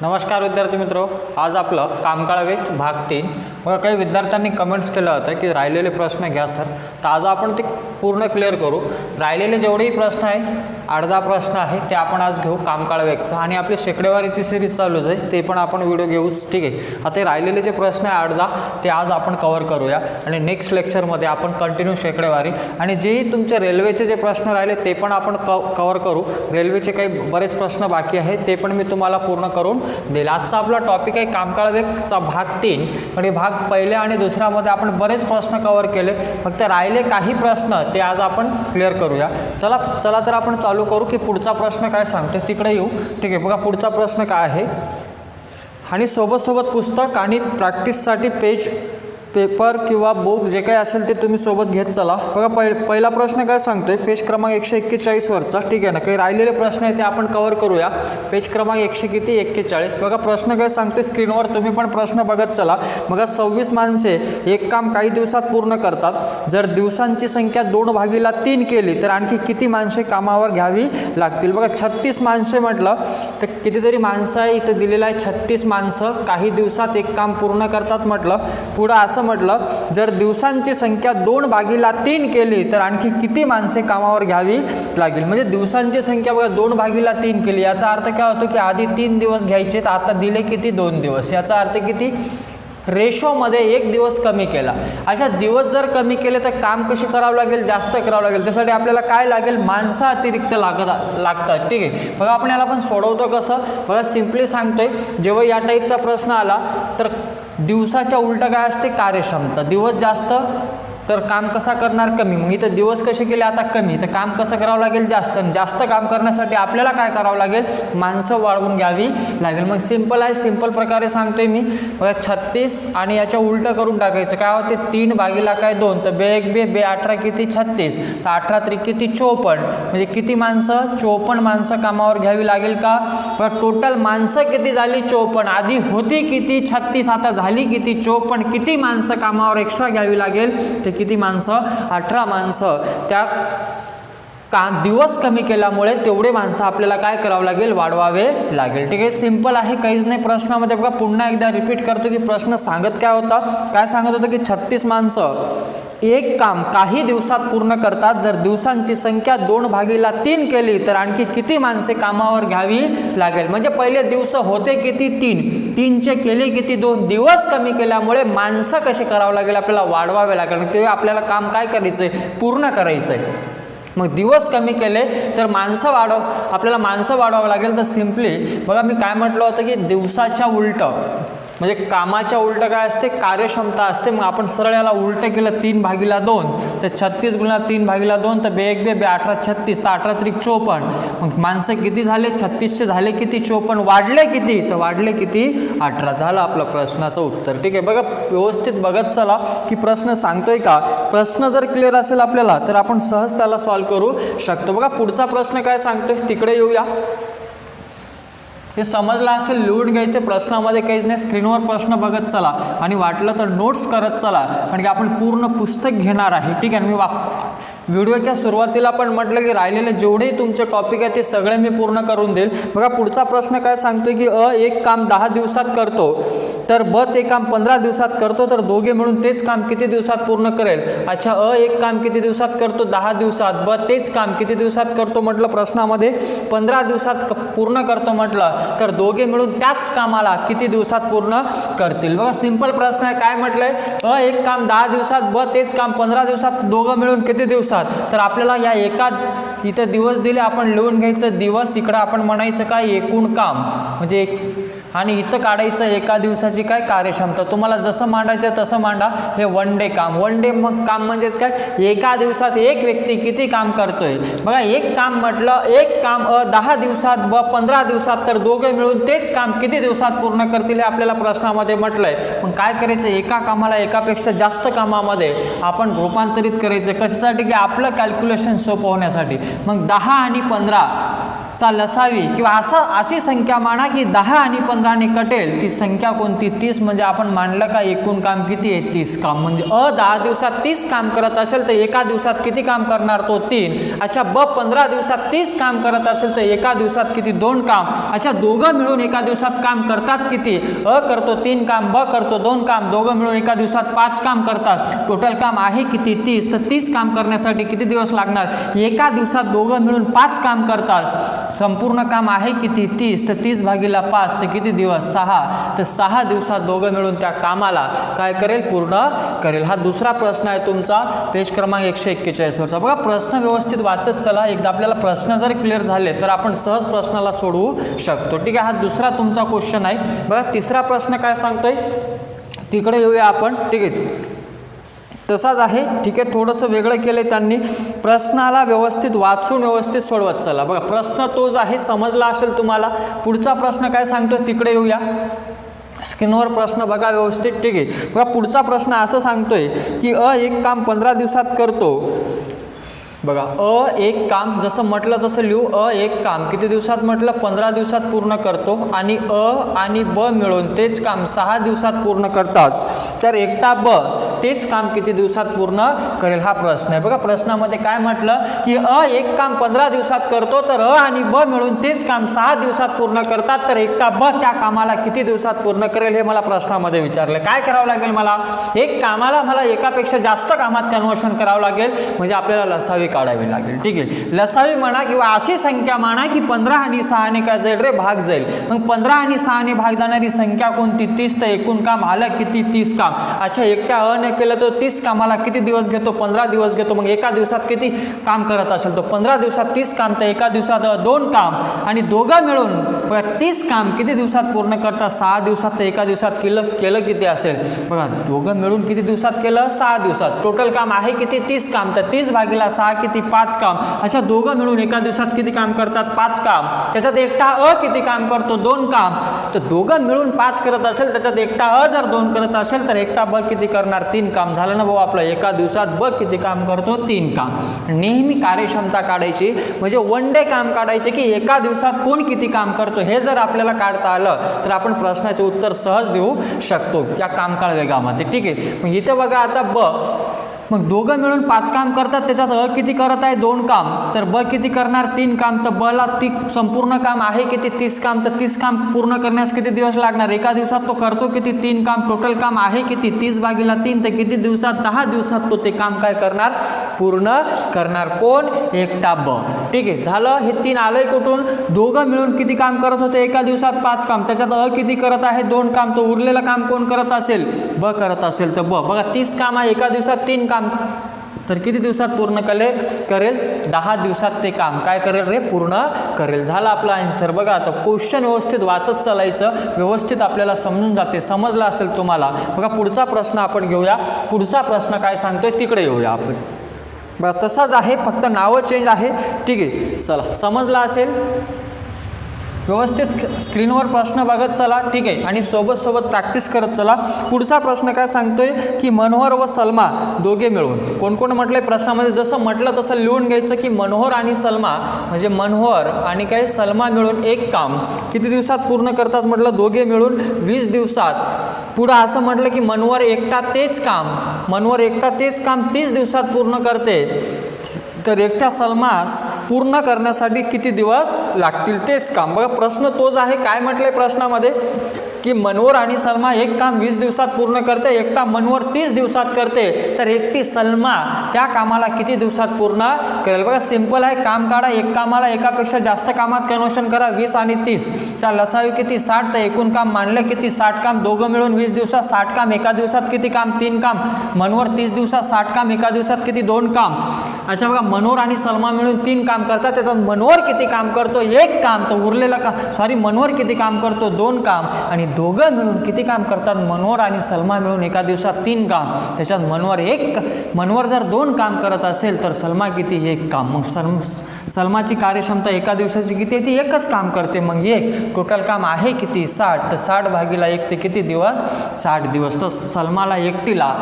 नमस्कार विद्यार्थी मित्रो, आज आपलं कामकाळ वेग भाग 3. बघा, काही विद्यार्थ्यांनी कमेंट्स केलं होतं की राहिलेले प्रश्न घ्या सर. तर आज आपण ते पूर्ण क्लिअर करू. राहिलेले जेवढेही प्रश्न आहे, 18 प्रश्न आहे, ते आपण आज घेऊ कामकाळ वेगचा. आणि आपली शेकडेवारीची सिरीज चालूच आहे, ते पण आपण व्हिडिओ घेऊच. ठीक आहे. आता हे राहिलेले जे प्रश्न आहे 18 ते आज आपण कव्हर करूया. आणि नेक्स्ट लेक्चरमध्ये आपण कंटिन्यू शेकडेवारी आणि जेही तुमचे रेल्वेचे जे प्रश्न राहिले ते पण आपण कव्हर करू. रेल्वेचे काही बरेच प्रश्न बाकी आहेत, ते पण मी तुम्हाला पूर्ण करून देईल. आजचा आपला टॉपिक आहे कामकाळ वेगचा भाग 3. आणि भाग पहिल्या आणि दुसऱ्यामध्ये आपण बरेच प्रश्न कव्हर केले. फक्त राहिले काही प्रश्न ते आज आपण क्लिअर करूया. चला तर आपण चालू करू की पुढचा प्रश्न काय सांगतो तिकडे येऊ. ठीक आहे. बघा, पुढचा प्रश्न काय आहे. आणि सोबत पुस्तक आणि प्रॅक्टिससाठी पेपर किंवा बुक जे काही असेल ते तुम्ही सोबत घेत चला. बघा, पहिला प्रश्न काय सांगतोय, पेज क्रमांक 141 वरचा. ठीक आहे ना. काही राहिलेले प्रश्न आहे ते आपण कव्हर करूया. पेज क्रमांक 141. बघा, प्रश्न काय सांगतोय स्क्रीनवर, तुम्ही पण प्रश्न बघत चला. बघा, 26 माणसे एक काम काही दिवसात पूर्ण करतात. जर दिवसांची संख्या 2/3 केली तर आणखी किती माणसे कामावर घ्यावी लागतील. बघा, 36 माणसे म्हटलं तर कितीतरी माणसं आहे इथं दिलेलं आहे. 36 माणसं काही दिवसात एक काम पूर्ण करतात म्हटलं. पुढं असं म्हटलं, जर दिवसांची संख्या 2/3 केली तर आणखी किती माणसे कामावर घ्यावी लागेल. म्हणजे दिवसांची संख्या बघा 2/3 केली, याचा अर्थ काय होतो की आधी 3 दिवस घ्यायचे, तर आता दिले किती 2 दिवस. याचा अर्थ किती, रेशोमध्ये 1 दिवस कमी केला. अशा दिवस जर कमी केले तर काम कशी करावं लागेल, जास्त करावं लागेल. त्यासाठी आपल्याला काय लागेल, माणसं अतिरिक्त लागतात. ठीक आहे. बघा, आपण याला पण सोडवतो कसं. बघा, सिम्पली सांगतोय, जेव्हा या टाईपचा प्रश्न आला तर दिवसाच्या उलटं काय असते, कार्यक्षमता. दिवस जास्त तर काम कसा करणार, कमी. मग इथं दिवस कसे केले, आता कमी, तर काम कसं करावं लागेल, जास्त. जास्त काम करण्यासाठी आपल्याला काय करावं लागेल, माणसं वाढवून घ्यावी लागेल. मग सिंपल आहे, सिंपल प्रकारे सांगतोय मी. बघा, 36 आणि याच्या उलटं करून टाकायचं. काय होते, 3/2 तर 2 18 किती 36, तर 18 किती 54. म्हणजे किती माणसं, 54 माणसं कामावर घ्यावी लागेल का. बघा, टोटल माणसं किती झाली, 54. आधी होती किती 36, आता झाली किती 54. किती माणसं कामावर एक्स्ट्रा घ्यावी लागेल, ते किती माणसं, 18 माणसं. त्या दिवस कमी केल्यामुळे तेवढे माणसं आपल्याला काय करावं लागेल, वाढवावे लागेल. ठीक आहे. सिंपल आहे, काहीच नाही. प्रश्नामध्ये बघा, पुन्हा एकदा रिपीट करतो की प्रश्न सांगत काय होता, काय सांगत होतं की 36 माणसं एक काम काही दिवसात पूर्ण करतात. जर दिवसांची संख्या 2/3 केली तर आणखी किती माणसे कामावर घ्यावी लागेल. म्हणजे पहिले दिवस होते किती 3चे केले किती 2. दिवस कमी केल्यामुळे माणसं कसे करावं लागेल, आपल्याला वाढवावे लागेल. तेव्हा आपल्याला काम काय करायचंय, पूर्ण करायचंय. मग दिवस कमी केले तर आपल्याला माणसं वाढवावं लागेल. तर सिम्पली बघा, मी काय म्हटलं होतं की दिवसाच्या उलटं म्हणजे कामाच्या उलटं काय असते, कार्यक्षमता असते. मग आपण सरळ याला उलटं केलं, 3/2 तर 36 गुणिले 3/2 तर 2 18 36, तर 18 54. मग माणसं किती झाले, 36चे झाले किती 54. वाढले किती, तर वाढले किती 18. झालं आपलं प्रश्नाचं उत्तर. ठीक आहे. बघा, व्यवस्थित बघत चला की प्रश्न सांगतोय का. प्रश्न जर क्लिअर असेल आपल्याला तर आपण सहज त्याला सॉल्व्ह करू शकतो. बघा, पुढचा प्रश्न काय सांगतोय तिकडे येऊया. हे समजलं असेल, लिहून घ्यायचे. प्रश्नामध्ये काहीच नाही, स्क्रीनवर प्रश्न बघत चला आणि वाटलं तर नोट्स करत चला, कारण की आपण पूर्ण पुस्तक घेणार आहे. ठीक आहे. मी व्हिडिओच्या सुरुवातीला पण म्हटलं की राहिलेले जेवढेही तुमचे टॉपिक आहे ते सगळे मी पूर्ण करून देईल. बघा, पुढचा प्रश्न काय सांगतोय की एक काम 10 दिवसात करतो तर ते काम 15 दिवसात करतो, तर दोघे मिळून तेच काम किती दिवसात पूर्ण करेल. अच्छा, एक काम किती दिवसात करतो, 10 दिवसात. तेच काम किती दिवसात करतो म्हटलं प्रश्नामध्ये, 15 दिवसात पूर्ण करतो म्हटलं, तर दोघे मिळून त्याच कामाला किती दिवसात पूर्ण करतील. बघा, सिंपल प्रश्न आहे. काय म्हटलंय, एक काम 10 दिवसात, तेच काम 15 दिवसात, दोघं मिळून किती दिवसात. तर आपल्याला या इथं दिवस दिले, आपण लिहून घ्यायचं दिवस. इकडं आपण म्हणायचं काय, एकूण काम. म्हणजे आणि इथं काढायचं एका दिवसाची काय कार्यक्षमता. तुम्हाला जसं मांडायचं तसं मांडा. हे 1 डे काम. 1 डे मग काम म्हणजेच काय, एका दिवसात एक व्यक्ती किती काम करतोय. बघा, एक काम म्हटलं, एक काम 10 दिवसात 15 दिवसात, तर दोघे मिळून तेच काम किती दिवसात पूर्ण करतील हे आपल्याला प्रश्नामध्ये म्हटलंय. पण काय करायचं, एका कामाला एकापेक्षा जास्त कामामध्ये आपण रूपांतरित करायचं. कशासाठी, की आपलं कॅल्क्युलेशन सोपं होण्यासाठी. मग 10 आणि 15 लसावी किंवा अशी संख्या माना की 10 आणि 15ने कटेल ती संख्या कोणती 30. म्हणजे आपण मानलं का एकूण काम किती आहे 30 काम. म्हणजे 10 दिवसात 30 काम करत असेल तर एका दिवसात किती काम करणार तो 3. अच्छा 15 दिवसात 30 काम करत असेल तर एका दिवसात किती 2 काम. अच्छा दोघं मिळून एका दिवसात काम करतात किती. करतो 3 काम, करतो 2 काम, दोघं मिळून एका दिवसात 5 काम करतात. टोटल काम आहे किती 30. तर 30 काम करण्यासाठी किती दिवस लागणार. एका दिवसात दोघं मिळून 5 काम करतात. संपूर्ण काम आहे किती 30. तर 30 भागीला 5 तर किती दिवस 6. तर 6 दिवसात दोघं मिळून त्या कामाला काय करेल पूर्ण करेल. हा दुसरा प्रश्न आहे तुमचा पेज क्रमांक 141 वरचा. बघा प्रश्न व्यवस्थित वाचत चला. एकदा आपल्याला प्रश्न जर क्लिअर झाले तर आपण सहज प्रश्नाला सोडवू शकतो. ठीक आहे. हा दुसरा तुमचा क्वेश्चन आहे. बघा तिसरा प्रश्न काय सांगतोय तिकडे येऊया आपण. ठीक आहे तसाच आहे. ठीक आहे थोडंसं वेगळं केलं त्यांनी. प्रश्नाला व्यवस्थित वाचून व्यवस्थित सोडवत चला. बघा प्रश्न तोच आहे समजला असेल तुम्हाला. पुढचा प्रश्न काय सांगतो तिकडे येऊया. स्क्रीनवर प्रश्न बघा व्यवस्थित. ठीक आहे बघा पुढचा प्रश्न असं सांगतोय की एक काम 15 दिवसात करतो. बघा एक काम जसं म्हटलं तसं लिहू. एक काम किती दिवसात म्हटलं 15 दिवसात पूर्ण करतो आणि आणि ब मिळून तेच काम 6 दिवसात पूर्ण करतात. तर एकटा ब तेच काम किती दिवसात पूर्ण करेल हा प्रश्न आहे. बघा प्रश्नामध्ये काय म्हटलं की एक काम 15 दिवसात करतो तर आणि ब मिळून तेच काम 6 दिवसात पूर्ण करतात. तर एकटा ब त्या कामाला किती दिवसात पूर्ण करेल हे मला प्रश्नामध्ये विचारलं. काय करावं लागेल मला एक कामाला मला एकापेक्षा जास्त कामात कन्वर्शन करावं लागेल. म्हणजे आपल्याला लसावी काढावी लागेल. ठीक आहे लसावी म्हणा किंवा अशी संख्या म्हणा की 15 आणि 6ने काय जाईल रे भाग जाईल. मग 15 आणि 6ने भाग जाणारी संख्या कोणती 30. तर एकूण काम आलं किती 30 काम. अच्छा एकट्या ने केलं तर 30 कामाला किती दिवस घेतो 15 दिवस घेतो. मग एका दिवसात किती काम करत असेल तो 15 दिवसात 30 काम. तर एका दिवसात 2 काम आणि दोघं मिळून 30 काम किती दिवसात पूर्ण करतात 6 दिवसात. तर एका दिवसात केलं किती असेल बघा दोघं मिळून किती दिवसात केलं 6 दिवसात. टोटल काम आहे किती 30 काम. तर 30 भागीला 6 किती 5 काम. अशा दोघं मिळून एका दिवसात किती काम करतात 5 काम. त्याच्यात एकटा किती काम करतो 2 काम. तर दोघं मिळून 5 करत असेल त्याच्यात एकटा जर 2 करत असेल तर एकटा ब किती करणार 3 काम. झालं ना भाऊ आपलं. एका दिवसात ब किती काम करतो 3 काम. नेहमी कार्यक्षमता काढायची म्हणजे वन डे काम काढायचे की एका दिवसात कोण किती काम करतो. हे जर आपल्याला काढता आलं तर आपण प्रश्नाचे उत्तर सहज देऊ शकतो या कामकाळ वेगामध्ये. ठीक आहे मग इथे बघा आता ब मग दोघं मिळून 5 काम करतात. त्याच्यात किती करत आहे 2 काम. तर ब किती करणार 3 काम. तर बला ती संपूर्ण काम आहे किती 30 काम. तर 30 काम पूर्ण करण्यास किती दिवस लागणार. एका दिवसात तो करतो किती 3 काम. टोटल काम आहे किती 30 भागीला 3. तर किती दिवसात 10 दिवसात तो ते काम काय करणार पूर्ण करणार. कोण एकटा ब. ठीक आहे झालं. हे 3 आलंय कुठून दोघं मिळून किती काम करत होते एका दिवसात 5 काम. त्याच्यात किती करत आहे 2 काम. तो उरलेलं काम कोण करत असेल ब करत असेल. तर ब बघा 30 काम आहे एका दिवसात 3 काम. तर किती दिवसात पूर्ण करेल 10 दिवसात ते काम काय करेल रे पूर्ण करेल. झालं आपला आन्सर. बघा आता क्वेश्चन व्यवस्थित वाचत चालायचं व्यवस्थित आपल्याला समजून जाते. समजलं असेल तुम्हाला. बघा पुढचा प्रश्न आपण घेऊया. पुढचा प्रश्न काय सांगतोय तिकडे येऊया आपण. बघा तसाच आहे फक्त नावं चेंज आहे. ठीक आहे चला समजला असेल व्यवस्थित स्क्रीनवर प्रश्न बघत चला. ठीक आहे आणि सोबत प्रॅक्टिस करत चला. पुढचा प्रश्न काय सांगतोय की मनोहर व सलमा दोघे मिळून कोण कोण म्हटलंय प्रश्नामध्ये जसं म्हटलं तसं लिहून घ्यायचं की मनोहर आणि सलमा म्हणजे मनोहर आणि काय सलमा मिळून एक काम किती दिवसात पूर्ण करतात म्हटलं दोघे मिळून 20 दिवसात. पुढं असं म्हटलं की मनोहर एकटा तेच काम 30 दिवसात पूर्ण करते. तर एकट्या सलमास पूर्ण करण्यासाठी किती दिवस लागतील तेच काम. बघा प्रश्न तोच आहे. काय म्हटलंय प्रश्नामध्ये की मनोहर आणि सलमा एक काम 20 दिवसात पूर्ण करते. एकटा मनोहर 30 दिवसात करते. तर एकटी सलमा त्या कामाला किती दिवसात पूर्ण करेल. बघा सिंपल आहे. काम काढा. एक कामाला एकापेक्षा जास्त कामात कन्वर्शन करा. 20 आणि 30 चा लसावी किती 60. तर एकूण काम मानलं किती 60 काम. दोघं मिळून 20 दिवसात 60 काम. एका दिवसात किती काम 3 काम. मनोहर 30 दिवसात 60 काम. एका दिवसात किती 2 काम. अच्छा बघा मनोहर आणि सलमा मिळून 3 काम करतात. त्याच्यात मनोहर किती काम करतो 1 काम. तर उरलेलं काम मनोहर किती काम करतो 2 काम आणि दोघं मिळून किती काम करतात, मनोहर आणि सलमा मिळून एका दिवसात 3 काम, त्याच्यात मनोहर जर 2 काम करत असेल तर सलमा किती, 1 काम. मग सलमाची कार्यक्षमता एका दिवसाची किती आहे, ती 1च काम करते. मग 1 टोटल काम आहे किती, 60, तर 60 भागीला 1 ते किती दिवस, 60 दिवस. तर सलमाला एकटीला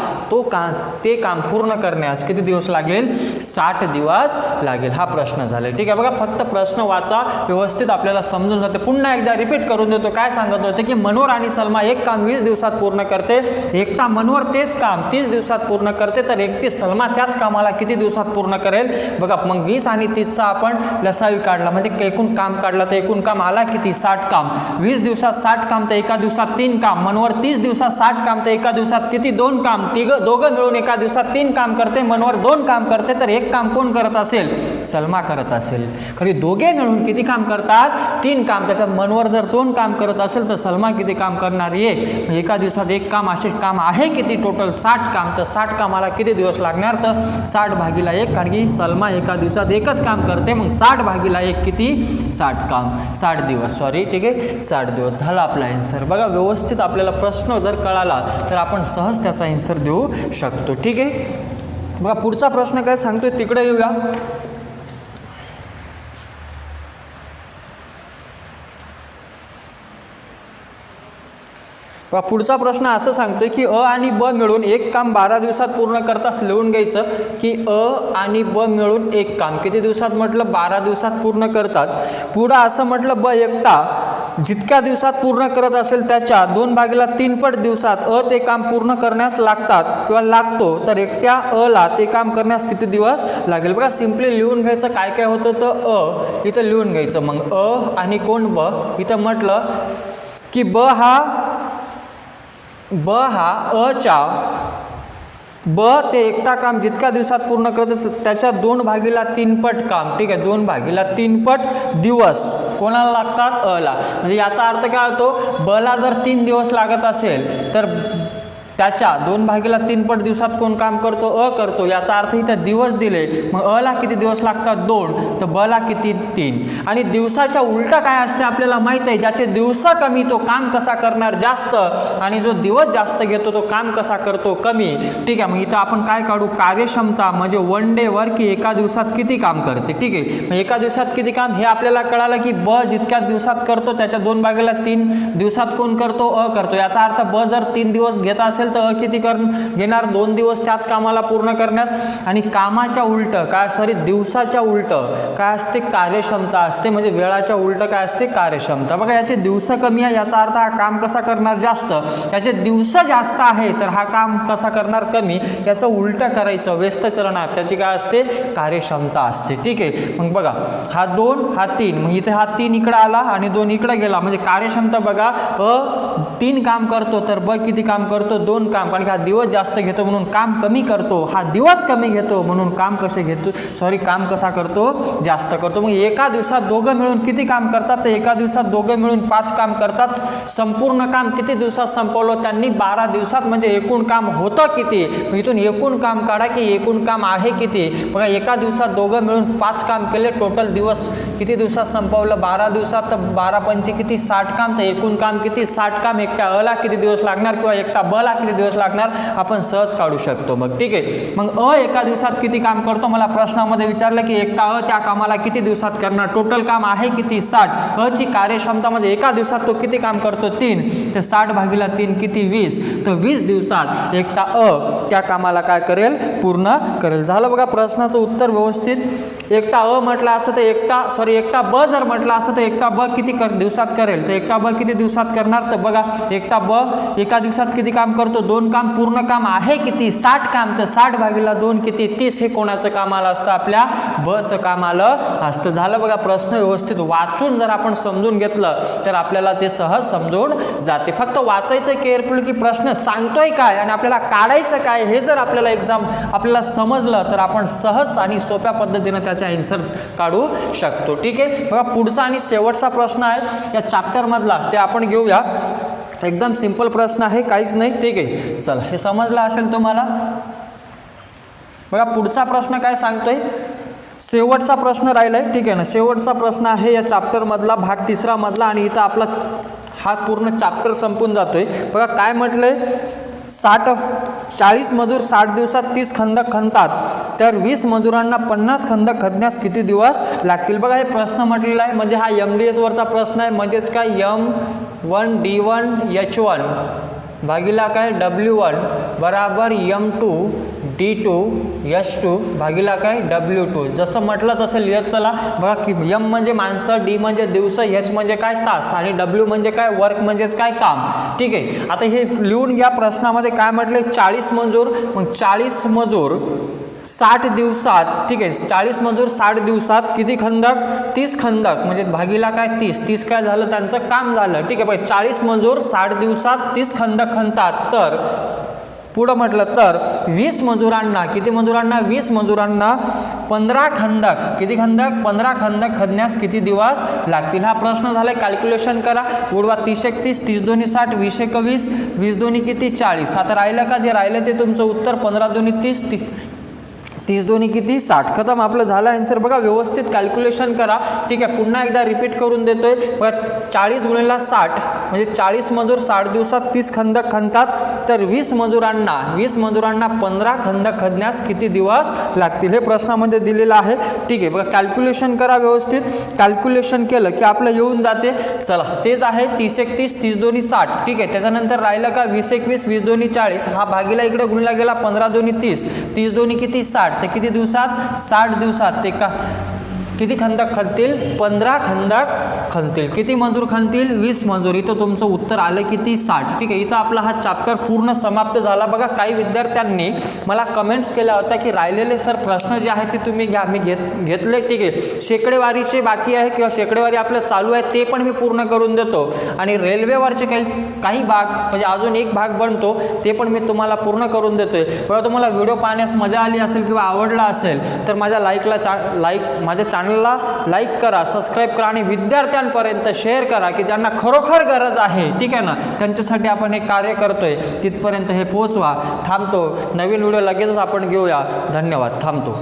ते काम पूर्ण करण्यास किती दिवस लागेल, 60 दिवस लागेल. हा प्रश्न झाला. ठीक आहे, बघा फक्त प्रश्न वाचा व्यवस्थित, आपल्याला समजून जाते. पुन्हा एकदा रिपीट करून देतो. काय सांगत होते की मनोहर आणि सलमा 1 काम 20 दिवसात पूर्ण करते, एकटा मनोहर तेच काम 30 दिवसात पूर्ण करते, तर एकटी सलमा त्याच कामाला किती दिवसात पूर्ण करेल. बघा मग 20 आणि 30चा आपण लसावी काढला, म्हणजे एकूण काम काढला, तर एकूण काम आला किती, 60 काम. 20 दिवसात 60 काम, तर एका दिवसात 3 काम. मनोहर 30 दिवसात 60 काम, तर एका दिवसात किती, 2 काम. दोघं मिळून एका दिवसात 3 काम करते, मनोहर 2 काम करते, तर 1 काम कोण करत असेल, सलमा करत असेल. खरी दोघे मिळून किती काम करतात, 3 काम. त्याच्यात मनोहर जर 2 काम करत असेल तर सलमा किती काम करणार, 1. एका दिवसात 1 काम, असे काम आहे किती, टोटल 60 काम. तर 60 कामाला किती दिवस लागणार, तर 60 भागीला 1, कारण की सलमा एका दिवसात 1च काम करते. मग 60 भागीला 1 किती, 60 काम, 60 दिवस. सॉरी, ठीक आहे, 60 दिवस झाला आपला आन्सर. बघा व्यवस्थित आपल्याला प्रश्न जर कळाला तर आपण सहज त्याचा आन्सर देऊ शकतो. ठीक आहे, बघा पुढचा प्रश्न काय सांगतोय तिकडे येऊया. पुढचा प्रश्न असं सांगतोय की अ आणि ब मिळून 1 काम 12 दिवसात पूर्ण करतात. लिहून घ्यायचं की अ आणि ब मिळून 1 काम किती दिवसात म्हटलं, 12 दिवसात पूर्ण करतात. पुढं असं म्हटलं ब एकटा जितक्या दिवसात पूर्ण करत असेल त्याच्या 2/3 पट दिवसात अ ते काम पूर्ण करण्यास लागतात किंवा लागतो, तर एकट्या अ ला ते काम करण्यास किती दिवस लागेल. बघा सिम्पली लिहून घ्यायचं काय काय होतं, तर अ इथं लिहून घ्यायचं. मग अ आणि कोण ब, इथं म्हटलं की ब हा अच्या ब ते एकटा काम जितक्या दिवसात पूर्ण करत असेल त्याच्या 2/3 पट काम. ठीक आहे, 2/3 पट दिवस कोणाला लागतात, अ ला. म्हणजे याचा अर्थ काय होतो, ब ला जर 3 दिवस लागत असेल तर त्याच्या 2/3 पट दिवसात कोण काम करतो, अ करतो. याचा अर्थ इथं दिवस दिले, मग अ ला किती दिवस लागतात, 2, तर ब ला किती, 3. आणि दिवसाच्या उलटा काय असते आपल्याला माहित आहे, ज्याचे दिवस कमी तो काम कसा करणार, जास्त. आणि जो दिवस जास्त घेतो तो काम कसा करतो, कमी. ठीक आहे, मग इथं आपण काय काढू, कार्यक्षमता म्हणजे 1 डे वर की एका दिवसात किती काम करते. ठीक आहे, मग एका दिवसात किती काम हे आपल्याला कळालं की ब जितक्या दिवसात करतो त्याच्या 2/3 दिवसात कोण करतो, अ करतो. याचा अर्थ ब जर 3 दिवस घेत असेल तर अ किती घेणार, 2 दिवस त्याच कामाला पूर्ण करण्यास. आणि कामाच्या उलट काय, सॉरी दिवसाच्या उलट काय असते, कार्यक्षमता असते. म्हणजे वेळाच्या उलट काय असते, कार्यक्षमता. बघा याचे दिवस कमी आहे, याचा अर्थ हा काम कसा करणार, जास्त. याचे दिवस जास्त आहे तर हा काम कसा करणार, कमी. याचं उलट करायचं, व्यस्त चलनात त्याची काय असते, कार्यक्षमता असते. ठीक आहे, मग बघा हा 2 हा 3, मग इथे हा 3 इकडे आला आणि 2 इकडे गेला. म्हणजे कार्यक्षमता बघा अ 3 काम करतो तर ब किती काम करतो, 2 काम. कारण की हा दिवस जास्त घेतो म्हणून काम कमी करतो, हा दिवस कमी घेतो म्हणून काम कसे घेतो, सॉरी काम कसा करतो, जास्त करतो. मग एका दिवसात दोघं मिळून किती काम करतात, तर एका दिवसात दोघं मिळून 5 काम करतात. संपूर्ण काम किती दिवसात संपवलं त्यांनी, 12 दिवसात. म्हणजे एकूण काम होतं किती, मग इथून एकूण काम काढा की एकूण काम आहे किती. बघा एका दिवसात दोघं मिळून 5 काम केले, टोटल दिवस किती दिवसात संपवलं, 12 दिवसात. तर 12 पंचे किती, 60 काम. तर एकूण काम किती, 60 काम. एकट्या अ ला किती दिवस लागणार किंवा एकटा ब ला किती दिवस लागणार आपण सहज काढू शकतो. मग ठीक आहे, मग अ एका दिवसात किती काम करतो, मला प्रश्नामध्ये विचारलं की एकटा अ त्या कामाला किती दिवसात करणार, टोटल काम आहे किती, 60. अ ची कार्यक्षमता म्हणजे एका दिवसात तो किती काम करतो, 3, तर 60/3 किती, 20. तर 20 दिवसात एकटा अ त्या कामाला काय करेल, पूर्ण करेल. झालं बघा प्रश्नाचं उत्तर व्यवस्थित. एकटा अ म्हटलं असतं तर एकटा ब जर म्हटलं असतं तर एकटा ब किती दिवसात करेल, तर एकटा ब किती दिवसात करणार, तर बघा एकटा ब एका दिवसात किती काम करतो, 2 काम. पूर्ण काम आहे किती, 60 काम. तर 60/2 किती, 30. हे कोणाचं काम आलं असतं, आपल्या ब चं काम आलं असतं. झालं बघा प्रश्न व्यवस्थित वाचून जर आपण समजून घेतलं तर आपल्याला ते सहज समजून जाते. फक्त वाचायचं केअरफुल की प्रश्न सांगतोय काय आणि आपल्याला काढायचं काय हे जर आपल्याला आपल्याला समजलं तर आपण सहज आणि सोप्या पद्धतीनं त्याचा आन्सर काढू शकतो. ठीक आहे, बघा पुढचा आणि शेवटचा प्रश्न आहे या चॅप्टर मधला, ते आपण घेऊया. एकदम सिंपल प्रश्न आहे, काहीच नाही. ठीक आहे, चला हे समजलं असेल तुम्हाला. बघा पुढचा प्रश्न काय सांगतोय, शेवटचा प्रश्न राहिलाय. ठीक आहे ना, शेवटचा प्रश्न आहे या चॅप्टर मधला, भाग 3 मधला. आणि इथं आपला हा पूर्ण चॅप्टर संपून जातोय. बघा काय म्हटलंय, 40 मजूर 60 दिवसात 30 खंदक खणतात, तर 20 मजुरांना 50 खंदक खणण्यास किती दिवस लागतील. बघा हे प्रश्न म्हटलेला आहे, म्हणजे हा MDS वरचा प्रश्न आहे. म्हणजेच काय M1 D1 H1 भागिला काय W1 बराबर M2 D2 H2 भागिला काय W2. जसं म्हटलं तसं लिहत चला. बघा की M म्हणजे माणसं, D म्हणजे दिवस, H म्हणजे काय तास आणि W म्हणजे काय वर्क म्हणजेच काय काम. ठीक आहे, आता हे लिहून घ्या. प्रश्नामध्ये काय म्हटलंय 40 मजूर, मग 40 मजूर 60 दिवसात, ठीक आहे 40 मजूर 60 दिवसात किती खंदक, 30 खंदक म्हणजे भागिला काय 30 काय झालं त्यांचं काम झालं. ठीक आहे, 40 मजूर 60 दिवसात 30 खंदक खणतात, तर पुढं म्हटलं तर 20 मजुरांना, किती मजुरांना, 20 मजुरांना 15 खंदक, किती खंदक, 15 खंदक खणण्यास किती दिवस लागतील. हा प्रश्न झालाय. कॅल्क्युलेशन करा. उडवा 30 एक 30, 30 दोन्ही 60, 20 एक 20, 20 दोन्ही किती 40. आता राहिलं का, जे राहिलं ते तुमचं उत्तर. 15 दोन्ही 30, 30 दोन्ही किती 60. खतम, आपलं झालं आन्सर. बघा व्यवस्थित कॅल्क्युलेशन करा. ठीक आहे, पुन्हा एकदा रिपीट करून देतोय. बघा 40 गुणिले 60 म्हणजे 40 मजूर 60 दिवसात 30 खंदक खणतात, तर 20 मजुरांना 15 खंदक खणण्यास किती दिवस लागतील, हे प्रश्नामध्ये दिलेलं आहे. ठीक आहे, बघा कॅल्क्युलेशन करा व्यवस्थित. कॅल्क्युलेशन केलं की आपलं येऊन जाते. चला तेच आहे 30 एक 30, 30 दोन्ही 60. ठीक आहे, त्याच्यानंतर राहिलं का 20 एक 20, 20 दोन्ही 40. हा भागीला इकडे गुणला गेला. 15 दोन्ही 30, 30 दोन्ही किती 60. ते किती दिवसात, 60 दिवसात. ते का किती खंदक खणतील, 15 खंदक खणतील. किती मजूर खणतील, 20 मजूर. इथं तुमचं उत्तर आलं किती 60. ठीक आहे, इथं आपला हा चॅप्टर पूर्ण समाप्त झाला. बघा काही विद्यार्थ्यांनी मला कमेंट्स केल्या होत्या की राहिलेले सर प्रश्न जे आहेत ते तुम्ही घ्या. मी घेतले. ठीक आहे, शेकडेवारीचे बाकी आहे किंवा शेकडेवारी आपलं चालू आहे, ते पण मी पूर्ण करून देतो. आणि रेल्वेवरचे काही भाग म्हणजे अजून एक भाग बनतो, ते पण मी तुम्हाला पूर्ण करून देतोय. बघा तुम्हाला व्हिडिओ पाहण्यास मजा आली असेल किंवा आवडला असेल तर माझ्या माझ्या चॅनलला लाईक करा, सबस्क्राईब करा आणि विद्यार्थ्यांपर्यंत शेअर करा की ज्यांना खरोखर गरज आहे. ठीक आहे ना, त्यांच्यासाठी आपण हे कार्य करतोय. तिथपर्यंत हे पोहोचवा. थांबतो. नवीन व्हिडिओ लगेचच आपण घेऊया. धन्यवाद. थांबतो.